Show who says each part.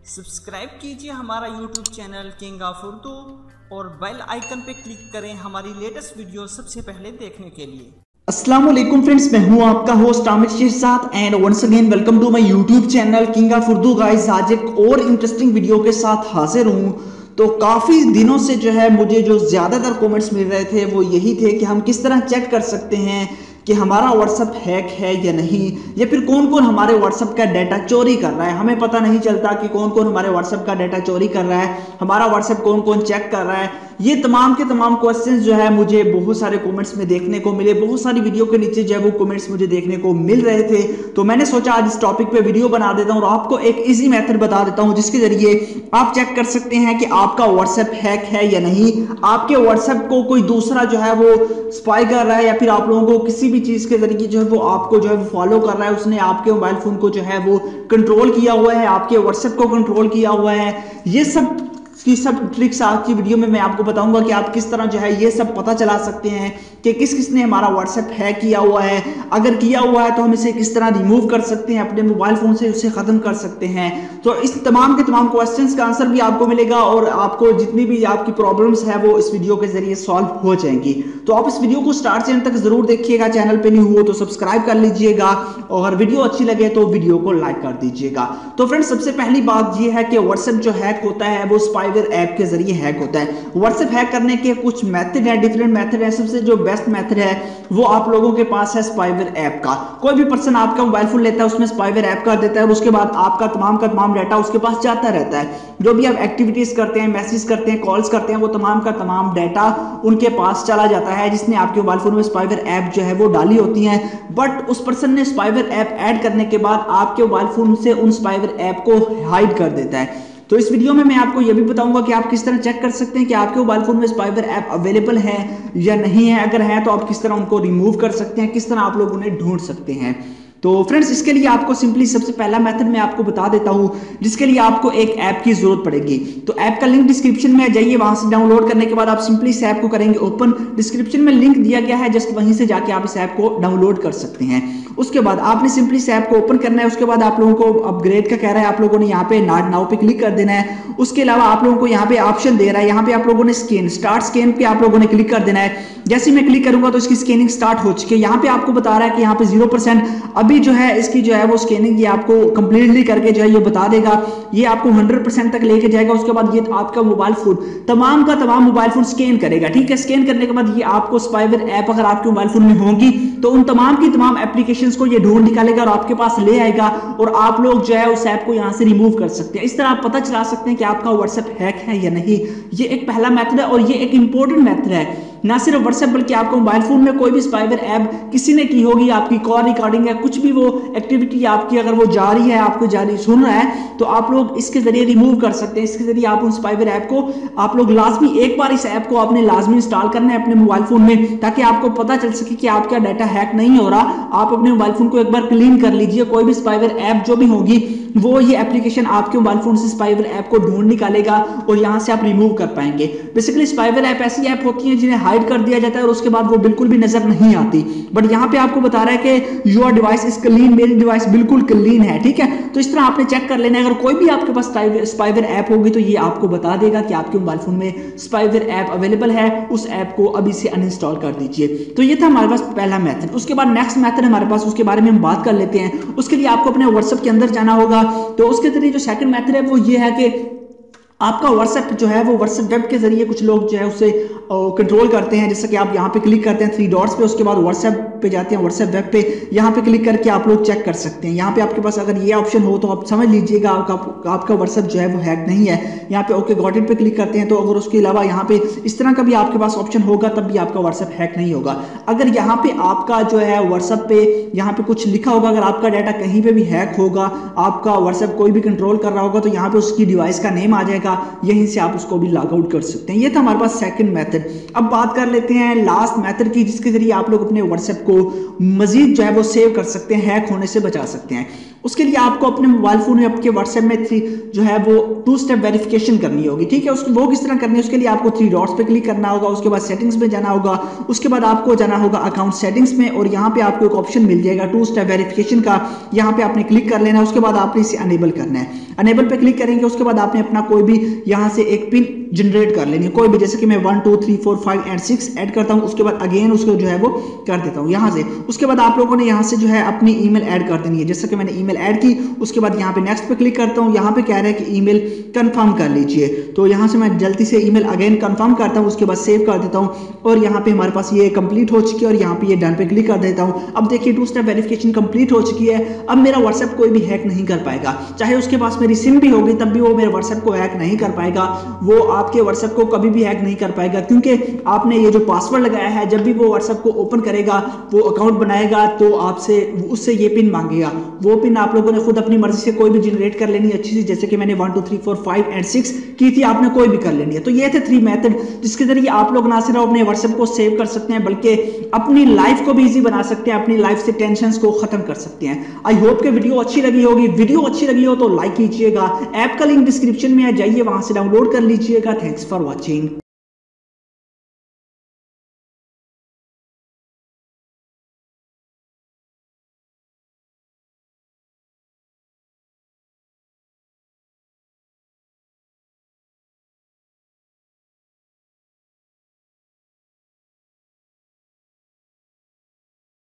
Speaker 1: Subscribe कीजिए हमारा YouTube channel king of Urdu और बेल आइकन पे क्लिक करें हमारी लेटेस्ट वीडियो सबसे पहले देखने के लिए।
Speaker 2: अस्सलाम वालेकुम फ्रेंड्स, मैं हूं आपका host Aamir Shahzad and once again welcome to my YouTube channel king of Urdu. Guys, आज एक और इंटरेस्टिंग वीडियो के साथ हाजिर हूं। तो काफ़ी दिनों से जो है मुझे जो ज़्यादातर कमेंट्स मिल रहे थे वो यही थे कि हम किस तरह चेक कर सकते हैं कि हमारा व्हाट्सएप हैक है या नहीं, या फिर कौन कौन हमारे व्हाट्सएप का डाटा चोरी कर रहा है। हमें पता नहीं चलता कि कौन कौन हमारे व्हाट्सएप का डाटा चोरी कर रहा है, हमारा व्हाट्सएप कौन कौन चेक कर रहा है। ये तमाम के तमाम क्वेश्चंस जो है मुझे बहुत सारे कमेंट्स में देखने को मिले, बहुत सारी वीडियो के नीचे जो है वो कमेंट्स मुझे देखने को मिल रहे थे। तो मैंने सोचा आज इस टॉपिक पे वीडियो बना देता हूँ और आपको एक इजी मेथड बता देता हूँ जिसके जरिए आप चेक कर सकते हैं कि आपका व्हाट्सएप हैक है या नहीं, आपके व्हाट्सएप को कोई दूसरा जो है वो स्पाई कर रहा है, या फिर आप लोगों को किसी भी चीज के जरिए जो है वो आपको जो है वो फॉलो कर रहा है, उसने आपके मोबाइल फोन को जो है वो कंट्रोल किया हुआ है, आपके व्हाट्सएप को कंट्रोल किया हुआ है। ये सब की सब ट्रिक्स आज की वीडियो में मैं आपको बताऊंगा कि आप किस तरह जो है ये सब पता चला सकते हैं कि किस किसने हमारा व्हाट्सएप हैक किया हुआ है। अगर किया हुआ है तो हम इसे किस तरह रिमूव कर सकते हैं, अपने मोबाइल फोन से उसे खत्म कर सकते हैं। तो इस तमाम के तमाम क्वेश्चंस का आंसर भी आपको मिलेगा और आपको जितनी भी आपकी प्रॉब्लम्स है वो इस वीडियो के जरिए सॉल्व हो जाएंगी। तो आप इस वीडियो को स्टार्ट से एंड तक जरूर देखिएगा। चैनल पे नहीं हो तो सब्सक्राइब कर लीजिएगा और वीडियो अच्छी लगे तो वीडियो को लाइक कर दीजिएगा। तो फ्रेंड्स, सबसे पहली बात यह है कि व्हाट्सएप जो हैक होता है वो स्पाईवेयर ऐप के जरिए हैक होता है। व्हाट्सएप हैक करने के कुछ मेथड है, डिफरेंट मेथड है। सबसे जो बेस्ट मेथड है वो आप लोगों के पास है स्पाईवेयर ऐप का। कोई भी पर्सन आपका मोबाइल फोन लेता है, उसमें स्पाईवेयर ऐप कर देता है और उसके बाद आपका तमाम का तमाम डाटा उसके पास जाता रहता है। जो भी आप एक्टिविटीज करते हैं, मैसेज करते हैं, कॉल्स करते हैं, वो तमाम का तमाम डाटा उनके पास चला जाता है जिसने आपके मोबाइल फोन में स्पाईवेयर ऐप जो है वो डाली होती है। बट उस पर्सन ने स्पाईवेयर ऐप ऐड करने के बाद आपके मोबाइल फोन से उन स्पाईवेयर ऐप को हाइड कर देता है। तो इस वीडियो में मैं आपको यह भी बताऊंगा कि आप किस तरह चेक कर सकते हैं कि आपके मोबाइल फोन में स्पाईवेयर ऐप अवेलेबल है या नहीं है। अगर है तो आप किस तरह उनको रिमूव कर सकते हैं, किस तरह आप लोग उन्हें ढूंढ सकते हैं। तो फ्रेंड्स, इसके लिए आपको सिंपली सबसे पहला मेथड मैं आपको बता देता हूं जिसके लिए आपको एक ऐप की जरूरत पड़ेगी। तो ऐप का लिंक डिस्क्रिप्शन में जाइए, वहां से डाउनलोड करने के बाद आप सिंपली इस ऐप को करेंगे ओपन। डिस्क्रिप्शन में लिंक दिया गया है, जस्ट वहीं से जाके आप इस ऐप को डाउनलोड कर सकते हैं। उसके बाद आपने सिंपली इस ऐप को ओपन करना है। उसके बाद आप लोगों को अपग्रेड का कह रहा है, आप लोगों ने यहाँ पे नाउ पे क्लिक कर देना है। उसके अलावा आप लोगों को यहाँ पे ऑप्शन दे रहा है, यहाँ पे आप लोगों ने स्टार्ट स्कैन पे आप लोगों ने क्लिक कर देना है। जैसे मैं क्लिक करूंगा तो इसकी स्कैनिंग स्टार्ट हो चुकी है। यहाँ पे आपको बता रहा है कि यहाँ पे 0% अभी जो है इसकी जो है वो स्कैनिंग ये आपको कंप्लीटली करके जो है ये बता देगा, ये आपको 100% तक लेके जाएगा। उसके बाद ये आपका मोबाइल फोन तमाम का तमाम मोबाइल फोन स्कैन करेगा। ठीक है, स्कैन करने के बाद ये आपको स्पाईवेयर ऐप अगर आपके मोबाइल फोन में होगी तो उन तमाम की तमाम एप्लीकेशंस को ये ढूंढ निकालेगा और आपके पास ले आएगा और आप लोग जो है उस ऐप को यहाँ से रिमूव कर सकते हैं। इस तरह आप पता चला सकते हैं कि आपका व्हाट्सएप हैक है या नहीं। ये एक पहला मेथड है और ये एक इंपॉर्टेंट मेथड है। ना सिर्फ व्हाट्सएप बल्कि आपको मोबाइल फोन में कोई भी स्पाईवेयर ऐप किसी ने की होगी, आपकी कॉल रिकॉर्डिंग है, कुछ भी वो एक्टिविटी आपकी अगर वो जारी है, आपको जारी सुन रहा है, तो आप लोग इसके जरिए रिमूव कर सकते हैं। इसके जरिए आप उन स्पाईवेयर ऐप को आप लोग लाजमी एक बार इस ऐप को आपने लाजमी इंस्टॉल करना है अपने मोबाइल फोन में, ताकि आपको पता चल सके कि आपका डाटा हैक नहीं हो रहा। आप अपने मोबाइल फोन को एक बार क्लीन कर लीजिए। कोई भी स्पाईवेयर ऐप जो भी होगी वो ये एप्लीकेशन आपके मोबाइल फोन से स्पाईवेयर ऐप को ढूंढ निकालेगा और यहां से आप रिमूव कर पाएंगे। बेसिकली स्पाईवेयर ऐप ऐसी ऐप होती है जिन्हें हाइड कर दिया जाता है और उसके बाद वो बिल्कुल भी नजर नहीं आती। बट यहाँ पे आपको बता रहा है कि योर डिवाइस इज क्लीन, मेरी डिवाइस बिल्कुल क्लीन है। ठीक है, तो इस तरह आपने चेक कर लेना है। अगर कोई भी आपके पास स्पाईवेयर ऐप होगी तो ये आपको बता देगा कि आपके मोबाइल फोन में स्पाईवेयर ऐप अवेलेबल है, उस ऐप को अभी से अनइंस्टॉल कर दीजिए। तो ये था हमारे पास पहला मेथड। उसके बाद नेक्स्ट मेथड हमारे पास, उसके बारे में हम बात कर लेते हैं। उसके लिए आपको अपने व्हाट्सएप के अंदर जाना होगा। तो उसके जरिए जो सेकंड मेथड है वो ये है कि आपका व्हाट्सएप जो है वो व्हाट्सएप वेब के जरिए कुछ लोग जो है उसे कंट्रोल करते हैं। जैसे कि आप यहाँ पे क्लिक करते हैं 3 डॉट्स पे, उसके बाद व्हाट्सएप पे जाते हैं, व्हाट्सएप वेब पे यहाँ पे क्लिक करके आप लोग चेक कर सकते हैं। यहाँ पे आपके पास अगर ये ऑप्शन हो तो आप समझ लीजिएगा आपका व्हाट्सएप जो है वो हैक नहीं है। यहाँ पे ओके गॉट इट पे क्लिक करते हैं। तो अगर उसके अलावा यहाँ पे इस तरह का भी आपके पास ऑप्शन होगा तब भी आपका व्हाट्सएप हैक नहीं होगा। अगर यहाँ पे आपका जो है व्हाट्सएप पे यहाँ पे कुछ लिखा होगा, अगर आपका डाटा कहीं पे भी हैक होगा, आपका व्हाट्सएप कोई भी कंट्रोल कर रहा होगा, तो यहाँ पे उसकी डिवाइस का नेम आ जाएगा, यहीं से आप उसको भी लॉग आउट कर सकते हैं। ये था हमारे पास सेकंड मेथड। अब बात कर लेते हैं लास्ट मेथड की, जिसके जरिए आप लोग अपने व्हाट्सएप को मजीद जो है वो सेव कर सकते हैं, हैक होने से बचा सकते हैं। उसके लिए आपको अपने मोबाइल फोन में आपके व्हाट्सएप में जो है वो 2 स्टेप वेरिफिकेशन करनी होगी, ठीक है। वो किस तरह करनी है, उसके लिए आपको 3 डॉट्स पे क्लिक करना होगा, उसके बाद सेटिंग्स में जाना होगा, उसके बाद आपको जाना होगा अकाउंट सेटिंग्स में, और यहाँ पे आपको एक ऑप्शन मिल जाएगा 2 स्टेप वेरिफिकेशन का, यहाँ पे आपने क्लिक कर लेना है। उसके बाद आपने इसे अनेबल करना है। अनेबल पे क्लिक करेंगे, उसके बाद आपने अपना कोई भी यहाँ से एक पिन जनरेट कर लेंगे, कोई भी, जैसे कि मैं 1 2 3 4 5 एंड 6 ऐड करता हूँ, उसके बाद अगेन उसको जो है वो कर देता हूँ यहाँ से। उसके बाद आप लोगों ने यहाँ से जो है अपनी ईमेल ऐड कर देनी है, जैसे कि मैंने ईमेल ऐड की। उसके बाद यहाँ पे नेक्स्ट पे क्लिक करता हूँ, यहाँ पे कह रहा है कि ईमेल कंफर्म कर लीजिए, तो यहाँ से मैं जल्दी से ईमेल अगेन कंफर्म करता हूँ, उसके बाद सेव कर देता हूँ, और यहाँ पे हमारे पास ये कंप्लीट हो चुकी है, और यहाँ पे ये डन पे क्लिक कर देता हूँ। अब देखिए 2 स्टेप वेरिफिकेशन कंप्लीट हो चुकी है। अब मेरा व्हाट्सएप कोई भी हैक नहीं कर पाएगा, चाहे उसके पास मेरी सिम भी होगी तब भी वो मेरे व्हाट्सएप को हैक नहीं कर पाएगा, वो आपके व्हाट्सएप को कभी भी हैक नहीं कर पाएगा, क्योंकि आपने ये जो पासवर्ड लगाया है, जब भी वो व्हाट्सएप को ओपन करेगा, वो अकाउंट बनाएगा, तो आपसे उससे ये पिन मांगेगा। वो पिन आप लोगों ने खुद अपनी मर्जी से कोई भी जनरेट कर लेनी है अच्छी सी, जैसे कि मैंने 1 2 3 4 5 एंड 6 की थी, आपने कोई भी कर लेनी है। तो ये थे 3 मेथड जिसके जरिए आप लोग ना सिर्फ अपने व्हाट्सएप को सेव कर सकते हैं, बल्कि अपनी लाइफ को भी इजी बना सकते हैं, अपनी लाइफ से टेंशन को खत्म कर सकते हैं। आई होप कि वीडियो अच्छी लगी होगी। वीडियो अच्छी लगी हो तो लाइक कीजिएगा, ऐप का लिंक डिस्क्रिप्शन में है, जाइए वहां से डाउनलोड कर लीजिएगा। Thanks for watching.